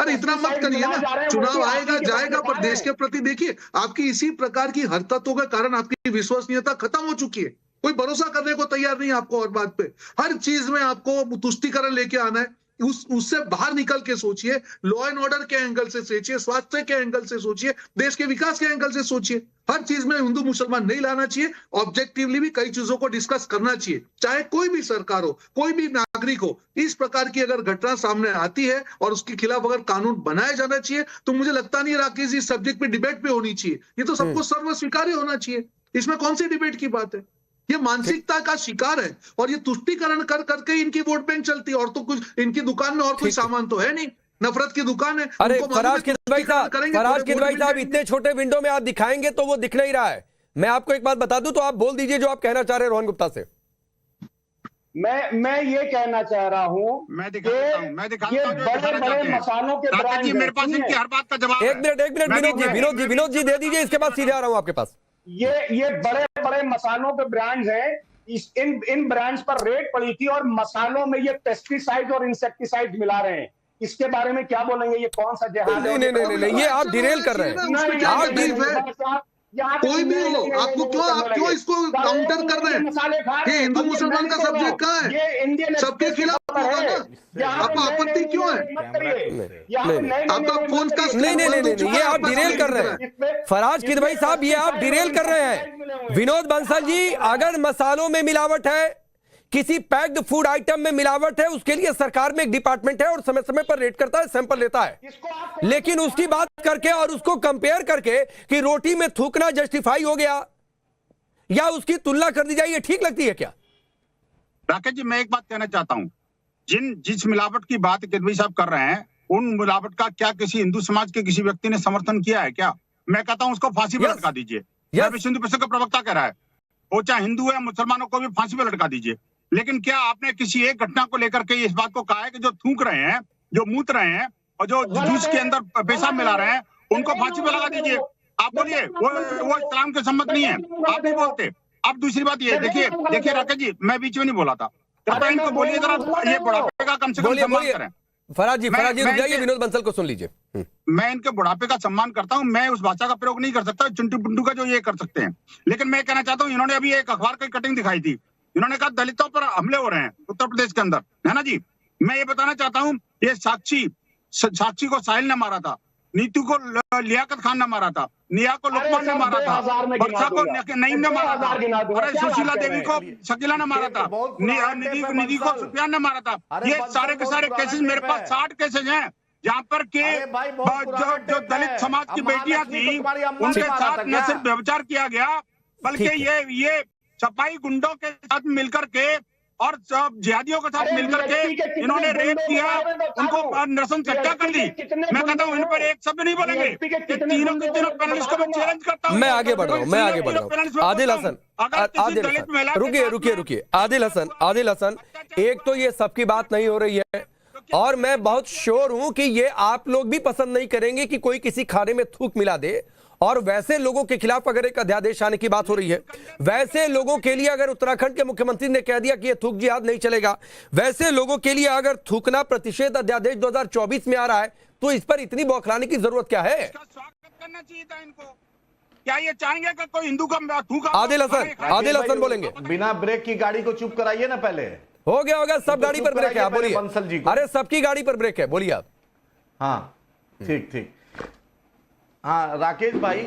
Sir इतना मत करिए ना, चुनाव आएगा जाएगा, पर देश के प्रति देखिए आपकी इसी प्रकार की हरकतों के कारण आपकी विश्वसनीयता खत्म हो चुकी है। कोई भरोसा करने को तैयार नहीं आपको, और बात पे हर चीज में आपको तुष्टीकरण लेके आना है। उससे बाहर निकल के सोचिए, लॉ एंड ऑर्डर के एंगल से सोचिए, स्वास्थ्य के एंगल से सोचिए, देश के विकास के एंगल से सोचिए। हर चीज में हिंदू मुसलमान नहीं लाना चाहिए, ऑब्जेक्टिवली भी कई चीजों को डिस्कस करना चाहिए, चाहे कोई भी सरकार हो, कोई भी नागरिक हो। इस प्रकार की अगर घटना सामने आती है और उसके खिलाफ अगर कानून बनाया जाना चाहिए, तो मुझे लगता नहीं राकेश जी सब्जेक्ट पे डिबेट पे होनी चाहिए, ये तो सबको सर्व स्वीकार्य होना चाहिए। इसमें कौन सी डिबेट की बात है? ये मानसिकता का शिकार है, और ये तुष्टीकरण कर करके इनकी वोट बैंक चलती है, और तो कुछ इनकी दुकान में और कोई सामान तो है नहीं, नफरत की दुकान है। अरे फराज किदवई साहब, इतने छोटे विंडो में आप दिखाएंगे तो वो दिख नहीं रहा है। मैं आपको एक बात बता दूं, तो आप बोल दीजिए जो आप कहना चाह रहे हैं रोहन गुप्ता से। मैं ये कहना चाह रहा हूं, मैं दिखाता हूं बड़े मसालों के ब्रांड जी, मेरे पास इनकी हर बात का जवाब है। एक मिनट विनोद जी दे दीजिए, इसके बाद सीधे आ रहा हूं आपके पास। ये बड़े मसालों के ब्रांड्स हैं। इन ब्रांड्स पर रेट पड़ी थी, और मसालों में ये पेस्टिसाइड और इंसेक्टिसाइड मिला रहे हैं। इसके बारे में क्या बोलेंगे? ये कौन सा जहाज है? नहीं, ये आप डिरेल कर रहे हैं। कोई भी हो, आपको आप क्यों इसको काउंटर कर रहे हैं? ये हिंदू मुसलमान का सब्जेक्ट कहाँ है? सबके खिलाफ होगा ना, आपको आपत्ति क्यों है? आपका फोन का नहीं, ये आप डिरेल कर रहे हैं फराज किदवई साहब, ये आप डिरेल कर रहे हैं। विनोद बंसल जी, अगर मसालों में मिलावट है, किसी पैक्ड फूड आइटम में मिलावट है, उसके लिए सरकार में एक डिपार्टमेंट है और समय समय पर रेट करता है, सैंपल लेता है। लेकिन उसकी बात करके और उसको कंपेयर करके कि रोटी में थूकना जस्टिफाई हो गया या उसकी तुलना कर दी जाए, ये ठीक लगती है क्या? राकेश जी, मैं एक बात कहना चाहता हूं, जिस मिलावट की बात किदवई साहब कर रहे हैं, उन मिलावट का क्या किसी हिंदू समाज के किसी व्यक्ति ने समर्थन किया है क्या? मैं कहता हूं उसको फांसी पर लटका दीजिए। विश्व हिंदू परिषद का प्रवक्ता कह रहा है, वो चाहे हिंदू है, मुसलमानों को भी फांसी पर लटका दीजिए। लेकिन क्या आपने किसी एक घटना को लेकर के इस बात को कहा है कि जो थूक रहे हैं, जो मूत रहे हैं और जो जूस के अंदर पेशाब मिला रहे हैं, उनको फांसी पर लगा दीजिए? आप बोलिए वो इस्लाम के सम्मत नहीं है, आप नहीं बोलते। अब दूसरी बात ये देखिए राकेश जी, मैं बीच में नहीं बोला था, कृपया इनको बोलिए जरा, ये बुढ़ापे का कम से कम सम्मान करें। फराज जी रुक जाइए, विनोद बंसल को सुन लीजिए। मैं इनके बुढ़ापे का सम्मान करता हूं, मैं उस भाषा का प्रयोग नहीं कर सकता चिंटू पिंटू का जो ये कर सकते हैं। लेकिन मैं कहना चाहता हूं, इन्होंने अभी एक अखबार की कटिंग दिखाई थी, इन्होंने कहा दलितों पर हमले हो रहे हैं उत्तर प्रदेश के अंदर, है ना जी। मैं ये बताना चाहता हूं, ये साक्षी को साहिल ने मारा था, नीतू को लियाकत खान ने मारा था, निया को लुकमान ने मारा था, वर्षा को नईम ने मारा था, अरे सुशीला देवी को शकीला ने मारा था, निधि को सुफियान ने मारा था। ये सारे के सारे केसेस मेरे पास 60 केसेज हैं, जहाँ पर के जो दलित समाज की बेटियां थी उनके साथ न सिर्फ व्यभिचार किया गया, बल्कि ये सफाई गुंडों के साथ मिलकर के और जिहादियों के साथ मिलकर के इन्होंने रेप किया, उनको नरसंस चर्चा कर दी। मैं कहता हूँ इन पर एक शब्द नहीं बोलेंगे। तीनों के तीनों पैनलिस्ट को मैं चैलेंज करता हूँ। मैं आगे बढ़ रहा हूँ, आदिल हसन, रुकिए आदिल हसन, एक तो ये सबकी बात नहीं हो रही है, और मैं बहुत श्योर हूं कि ये आप लोग भी पसंद नहीं करेंगे कि कोई किसी खाने में थूक मिला दे। और वैसे लोगों के खिलाफ अगर एक अध्यादेश आने की बात हो रही है, वैसे लोगों के लिए अगर उत्तराखंड के मुख्यमंत्री ने कह दिया कि ये थूक जिहाद नहीं चलेगा, वैसे लोगों के लिए अगर थूकना प्रतिषेध अध्यादेश 2024 में आ रहा है, तो इस पर इतनी बौखलाने की जरूरत क्या है? स्वागत करना चाहिए था इनको। क्या ये चाहेंगे कि कोई हिंदू का थूक? आदिल हसन बोलेंगे। बिना ब्रेक की गाड़ी को चुप कराइए ना, पहले हो गया सब गाड़ी पर ब्रेक है, आप बोलिए। बंसल जी, अरे सबकी गाड़ी पर ब्रेक है, बोलिए आप। हाँ ठीक। हाँ राकेश भाई,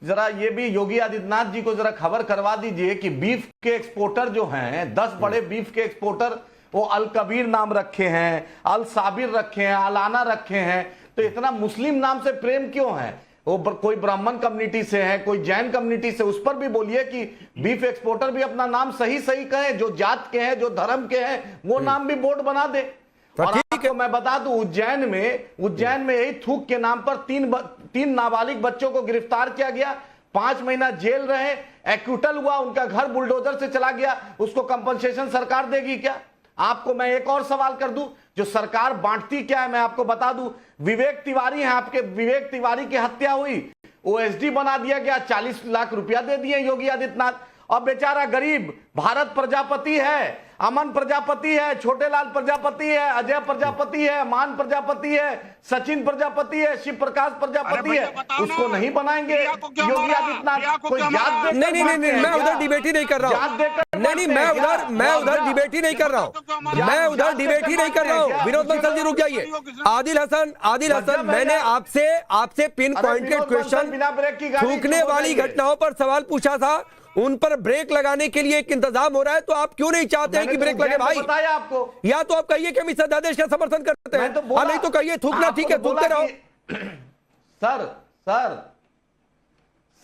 जरा ये भी योगी आदित्यनाथ जी को जरा खबर करवा दीजिए कि बीफ के एक्सपोर्टर जो हैं, 10 बड़े बीफ के एक्सपोर्टर, वो अल कबीर नाम रखे हैं, अल साबिर रखे हैं, अलाना रखे हैं, तो इतना मुस्लिम नाम से प्रेम क्यों है? वो कोई ब्राह्मण कम्युनिटी से है, कोई जैन कम्युनिटी से, उस पर भी बोलिए कि बीफ एक्सपोर्टर भी अपना नाम सही कहें, जो जात के हैं, जो धर्म के हैं, वो नाम भी बोर्ड बना दे। और आपको मैं बता दूं, उज्जैन में यही थूक के नाम पर तीन नाबालिग बच्चों को गिरफ्तार किया गया, 5 महीना जेल रहे, एक्यूटल हुआ, उनका घर बुलडोजर से चला गया, उसको कंपनसेशन सरकार देगी क्या? आपको मैं एक और सवाल कर दूं, जो सरकार बांटती क्या है मैं आपको बता दूं। विवेक तिवारी है, आपके विवेक तिवारी की हत्या हुई, ओएसडी बना दिया गया, 40 लाख रुपया दे दिए योगी आदित्यनाथ, और बेचारा गरीब भारत प्रजापति है, अमन प्रजापति है, छोटे लाल प्रजापति है, अजय प्रजापति है, मान प्रजापति है, सचिन प्रजापति है, शिव प्रकाश प्रजापति है, उसको नहीं बनाएंगे योगी आदित्यनाथ? कोई याद नहीं, मैं उधर डिबेट ही नहीं कर रहा हूँ। नहीं, मैं उधर डिबेट ही नहीं कर रहा हूँ। मैं उधर डिबेट ही नहीं कर रहा हूँ। विनोद बंसल जी रुक जाइए। आदिल हसन, मैंने आपसे पिन पॉइंटेड क्वेश्चन थूकने वाली घटनाओं पर सवाल पूछा था, उन पर ब्रेक लगाने के लिए एक इंतजाम हो रहा है, तो आप क्यों नहीं चाहते हैं कि ब्रेक लगे भाई? बताया आपको, या तो आप कहिए कि हम इस अध्यादेश का समर्थन करते हैं, नहीं तो कहिए थूकना ठीक है, थूकते रहो।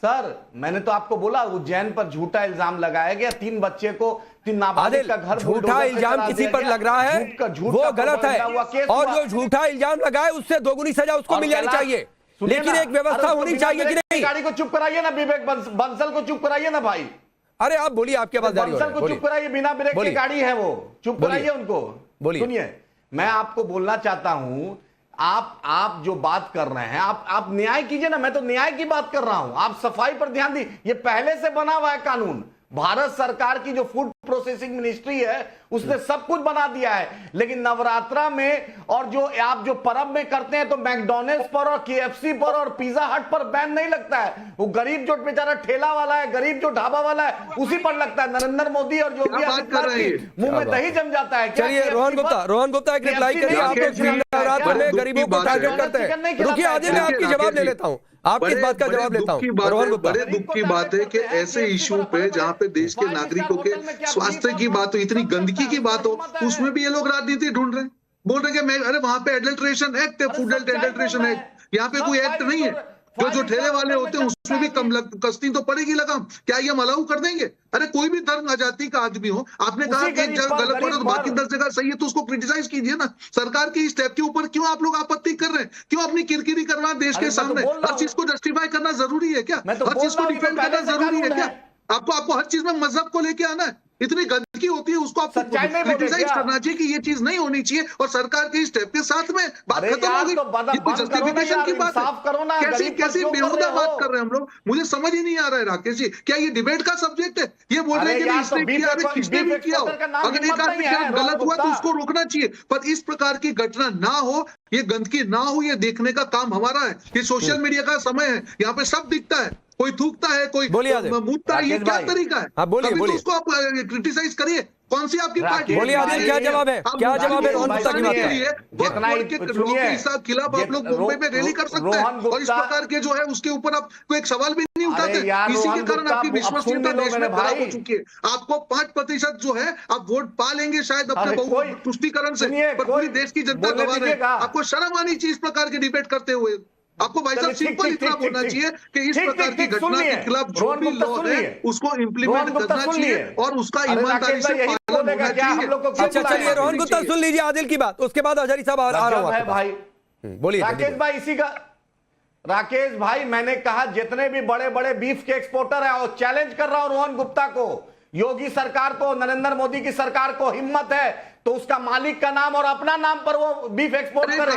सर मैंने तो आपको बोला उज्जैन पर झूठा इल्जाम लगाया गया, 3 बच्चे को 3 नाबालिग का घर झूठा इल्जाम किसी पर लग रहा है वो गलत है, और जो झूठा इल्जाम लगा है उससे दोगुनी सजा उसको मिल जानी चाहिए, लेकिन एक व्यवस्था होनी चाहिए कि नहीं? गाड़ी को चुप कराइए ना, विवेक बंसल को चुप कराइए ना भाई। अरे आप बोलिए, आपके पास बंसल को चुप कराइए, बिना ब्रेक की गाड़ी है वो, चुप कराइए उनको। बोलिए। सुनिए, मैं आपको बोलना चाहता हूं, आप जो बात कर रहे हैं, आप न्याय कीजिए ना, मैं तो न्याय की बात कर रहा हूं, आप सफाई पर ध्यान दी। ये पहले से बना हुआ है कानून, भारत सरकार की जो फूड प्रोसेसिंग मिनिस्ट्री है उसने सब कुछ बना दिया है, लेकिन नवरात्रा में और जो आप जो पर्व में करते हैं तो मैकडॉनल्ड्स पर और केएफसी पर और पिज्जा हट पर बैन नहीं लगता है। वो गरीब जो बेचारा ठेला वाला है, गरीब जो ढाबा वाला है, उसी पर लगता है। नरेंद्र मोदी और योगी आदित्यनाथ के मुंह में दही जम जाता है। चलिए रोहन गुप्ता एक रिप्लाई करिए। आप लोग नवरात्र में गरीबों को टारगेट करते हैं। रुकिए आदिल, मैं आपकी जवाब ले लेता हूँ, आपकी इस बात का जवाब लेता हूँ। रोहन गुप्ता, बड़े दुख की बात है कि ऐसे इशू पे जहाँ पे देश के नागरिकों के स्वास्थ्य की बात हो, इतनी गंदगी की बात हो, उसमें भी ये लोग राजनीति ढूंढ रहे हैं, बोल रहे हैं कि मैं, अरे वहां पे एडल्ट्रेशन एक्ट है, फूड एडल्ट्रेशन एक्ट, यहाँ पे कोई एक्ट नहीं है। जो ठेले वाले होते हैं उसमें भी कम कस्ती तो पड़ेगी लगाम, क्या ये हम अलाउ कर देंगे? अरे कोई भी धर्म आजादी का आदमी हो, आपने कहा कि एक जगह गलत हो रहा है तो बाकी 10 जगह सही है, तो उसको क्रिटिसाइज कीजिए ना। सरकार की स्टेप के ऊपर क्यों आप लोग आपत्ति कर रहे हैं? क्यों अपनी किरकिरी करना देश के सामने? हर चीज को जस्टिफाई करना जरूरी है क्या? हर चीज को डिफेंड करना जरूरी है क्या? आपको हर चीज में मजहब को लेके आना है? इतनी गंदगी होती है उसको आपको क्रिटिसाइज करना चाहिए कि ये चीज नहीं होनी चाहिए, और सरकार के स्टेप के साथ में बात खत्म हो गई। कोई जस्टिफिकेशन की बात है? कैसी बेहुदा बात कर रहे हैं हम लोग? मुझे समझ ही नहीं आ रहा है राकेश जी, क्या ये डिबेट का सब्जेक्ट है? ये बोल रहे हैं कि इसने किया, किसने भी किया हो, अगर एक आदमी गलत हुआ तो उसको रोकना चाहिए, पर इस प्रकार की घटना ना हो, ये गंदगी ना हो, ये देखने का काम हमारा है। ये सोशल मीडिया का समय है, यहाँ पे सब दिखता है, कोई थूकता है, कोई मूतता है, ये क्या तरीका है? बोलिए तो उसको आप क्रिटिसाइज करिए। कौन सी आपकी पार्टी? बोलिए आदिल, क्या जवाब है? क्या जवाब है रोहन गुप्ता की बात के खिलाफ आप लोग मुंबई में रैली कर सकते हैं, और इस प्रकार के जो है उसके ऊपर आप कोई एक सवाल भी नहीं उठाते। इसी के कारण आपकी विश्वसनीयता देश में खराब हो चुकी है। आपको 5% जो है आप वोट पा लेंगे शायद अपने तुष्टीकरण से, पर पूरी देश की जनता गवा रहे हैं। आपको शर्म आनी चाहिए इस प्रकार की डिबेट करते हुए। आपको भाई साहब सिंपल इतना बोलना चाहिए कि इस प्रकार की घटना के खिलाफ जो भी लॉ है उसको इम्प्लीमेंट करना चाहिए और उसका ईमानदारी से पालन होना चाहिए। अच्छा चलिए रोहन गुप्ता सुन लीजिए आदिल की बात, उसके बाद हजारी साहब आ रहा हूं भाई। बोलिए राकेश भाई, इसी का राकेश भाई, मैंने कहा जितने भी बड़े बड़े बीफ के एक्सपोर्टर है और चैलेंज कर रहा हूं रोहन गुप्ता को, योगी सरकार को, नरेंद्र मोदी की सरकार को हिम्मत है तो उसका मालिक का नाम और अपना नाम पर वो बीफ एक्सपोर्ट करे।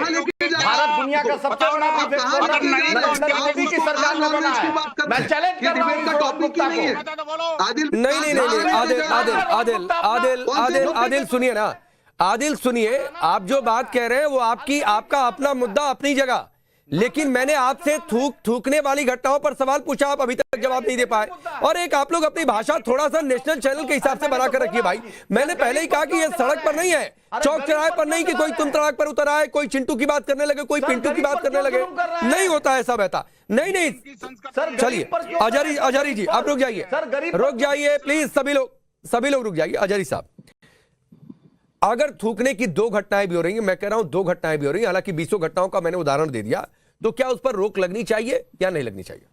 भारत दुनिया का सबसे बड़ा बीफ एक्सपोर्टर नरेंद्र मोदी की सरकार ने बना है। मैं चैलेंज कर रहा हूं रोहन गुप्ता को। नहीं आदिल सुनिए ना, आदिल सुनिए, आप जो बात कह रहे हैं वो आपका अपना मुद्दा अपनी जगह, लेकिन मैंने आपसे थूकने वाली घटनाओं पर सवाल पूछा, आप अभी तक जवाब नहीं दे पाए। और एक आप लोग अपनी भाषा थोड़ा सा नेशनल चैनल के हिसाब से बनाकर रखिए भाई। मैंने पहले ही कहा कि ये सड़क पर नहीं है, चौक चौराहे पर नहीं कि कोई तुम तड़ाक पर उतर आए, कोई चिंटू की बात करने लगे, कोई पिंटू की बात करने लगे, नहीं होता ऐसा बहता नहीं। चलिए अजारी जी आप रुक जाइए प्लीज, सभी लोग रुक जाइए। अजारी साहब, अगर थूकने की 2 घटनाएं भी हो रही हैं, मैं कह रहा हूं 2 घटनाएं भी हो रही हैं, हालांकि 20 घटनाओं का मैंने उदाहरण दे दिया, तो क्या उस पर रोक लगनी चाहिए या नहीं लगनी चाहिए?